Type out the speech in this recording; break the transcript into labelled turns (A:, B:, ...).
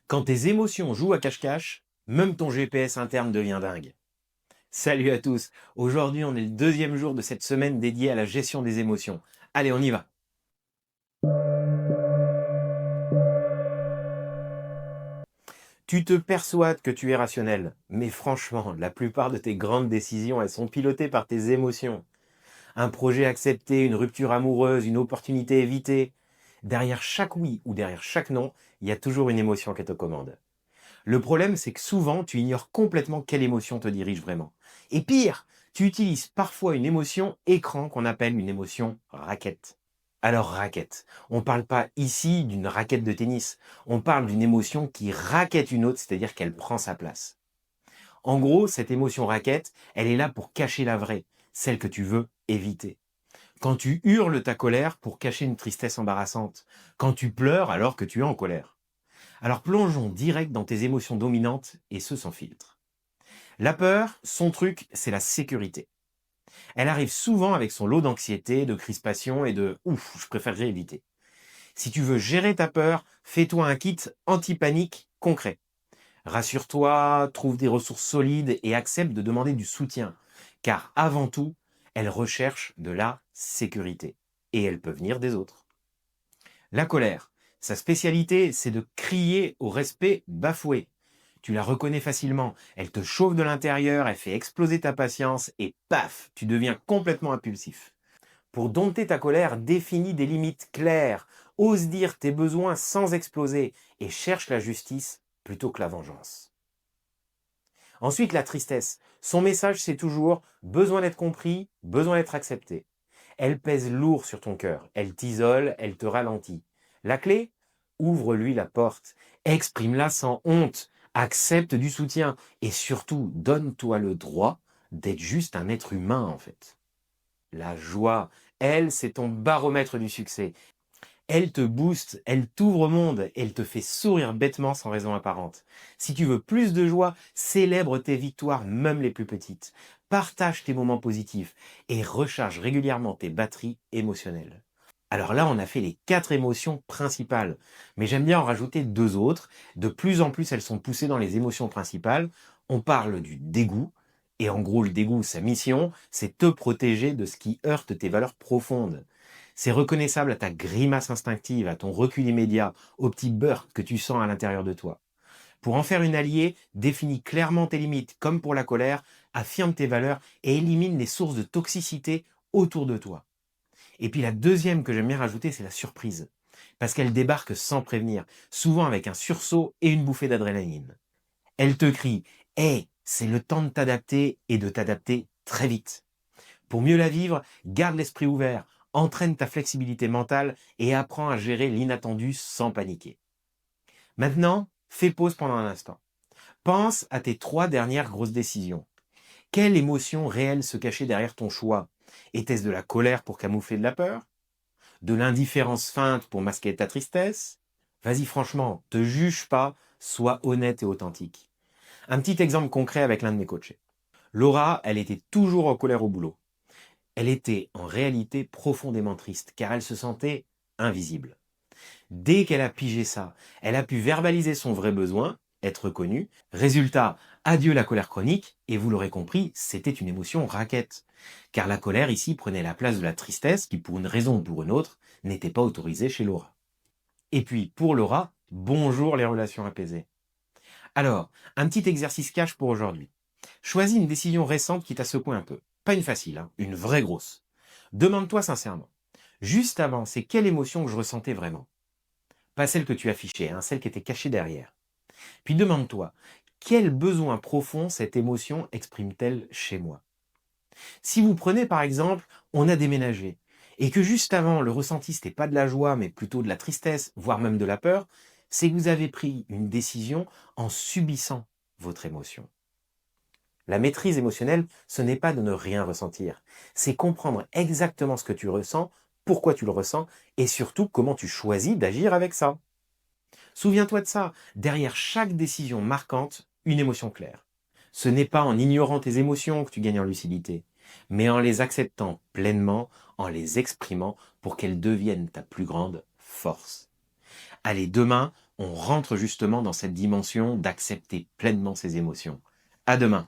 A: Quand tes émotions jouent à cache-cache, même ton GPS interne devient dingue. Salut à tous, aujourd'hui on est le deuxième jour de cette semaine dédiée à la gestion des émotions. Allez, on y va. Tu te persuades que tu es rationnel, mais franchement, la plupart de tes grandes décisions, elles sont pilotées par tes émotions. Un projet accepté, une rupture amoureuse, une opportunité évitée. Derrière chaque oui ou derrière chaque non, il y a toujours une émotion qui te commande. Le problème, c'est que souvent, tu ignores complètement quelle émotion te dirige vraiment. Et pire, tu utilises parfois une émotion écran qu'on appelle une émotion raquette. Alors raquette, on ne parle pas ici d'une raquette de tennis, on parle d'une émotion qui raquette une autre, c'est-à-dire qu'elle prend sa place. En gros, cette émotion raquette, elle est là pour cacher la vraie, celle que tu veux éviter. Quand tu hurles ta colère pour cacher une tristesse embarrassante, quand tu pleures alors que tu es en colère. Alors plongeons direct dans tes émotions dominantes et ce sans filtre. La peur, son truc, c'est la sécurité. Elle arrive souvent avec son lot d'anxiété, de crispation et de ouf, je préférerais éviter. Si tu veux gérer ta peur, fais-toi un kit anti-panique concret. Rassure-toi, trouve des ressources solides et accepte de demander du soutien. Car avant tout, elle recherche de la sécurité. Et elle peut venir des autres. La colère. Sa spécialité, c'est de crier au respect bafoué. Tu la reconnais facilement, elle te chauffe de l'intérieur, elle fait exploser ta patience et paf, tu deviens complètement impulsif. Pour dompter ta colère, définis des limites claires, ose dire tes besoins sans exploser et cherche la justice plutôt que la vengeance. Ensuite, la tristesse. Son message, c'est toujours besoin d'être compris, besoin d'être accepté. Elle pèse lourd sur ton cœur, elle t'isole, elle te ralentit. La clé? Ouvre-lui la porte, exprime-la sans honte, accepte du soutien et surtout donne-toi le droit d'être juste un être humain en fait. La joie, elle, c'est ton baromètre du succès. Elle te booste, elle t'ouvre au monde, elle te fait sourire bêtement sans raison apparente. Si tu veux plus de joie, célèbre tes victoires, même les plus petites. Partage tes moments positifs et recharge régulièrement tes batteries émotionnelles. Alors là, on a fait les 4 émotions principales, mais j'aime bien en rajouter 2 autres. De plus en plus, elles sont poussées dans les émotions principales. On parle du dégoût, et en gros, le dégoût, sa mission, c'est te protéger de ce qui heurte tes valeurs profondes. C'est reconnaissable à ta grimace instinctive, à ton recul immédiat, au petit beurre que tu sens à l'intérieur de toi. Pour en faire une alliée, définis clairement tes limites, comme pour la colère, affirme tes valeurs et élimine les sources de toxicité autour de toi. Et puis la deuxième que j'aime bien rajouter, c'est la surprise. Parce qu'elle débarque sans prévenir, souvent avec un sursaut et une bouffée d'adrénaline. Elle te crie « Hey, c'est le temps de t'adapter et de t'adapter très vite ». Pour mieux la vivre, garde l'esprit ouvert, entraîne ta flexibilité mentale et apprends à gérer l'inattendu sans paniquer. Maintenant, fais pause pendant un instant. Pense à tes 3 dernières grosses décisions. Quelle émotion réelle se cachait derrière ton choix? Était-ce de la colère pour camoufler de la peur? De l'indifférence feinte pour masquer ta tristesse? Vas-y franchement, te juge pas, sois honnête et authentique. Un petit exemple concret avec l'un de mes coachés. Laura, elle était toujours en colère au boulot. Elle était en réalité profondément triste car elle se sentait invisible. Dès qu'elle a pigé ça, elle a pu verbaliser son vrai besoin, être connue. Résultat, adieu la colère chronique, et vous l'aurez compris, c'était une émotion raquette. Car la colère ici prenait la place de la tristesse qui, pour une raison ou pour une autre, n'était pas autorisée chez Laura. Et puis, pour Laura, bonjour les relations apaisées. Alors, un petit exercice cash pour aujourd'hui. Choisis une décision récente qui t'a secoué un peu. Pas une facile, hein, une vraie grosse. Demande-toi sincèrement. Juste avant, c'est quelle émotion que je ressentais vraiment? Pas celle que tu affichais, hein, celle qui était cachée derrière. Puis demande-toi, quel besoin profond cette émotion exprime-t-elle chez moi? Si vous prenez par exemple, on a déménagé, et que juste avant, le ressenti c'était pas de la joie, mais plutôt de la tristesse, voire même de la peur, c'est que vous avez pris une décision en subissant votre émotion. La maîtrise émotionnelle, ce n'est pas de ne rien ressentir, c'est comprendre exactement ce que tu ressens, pourquoi tu le ressens, et surtout comment tu choisis d'agir avec ça. Souviens-toi de ça, derrière chaque décision marquante, une émotion claire. Ce n'est pas en ignorant tes émotions que tu gagnes en lucidité, mais en les acceptant pleinement, en les exprimant pour qu'elles deviennent ta plus grande force. Allez, demain, on rentre justement dans cette dimension d'accepter pleinement ses émotions. À demain.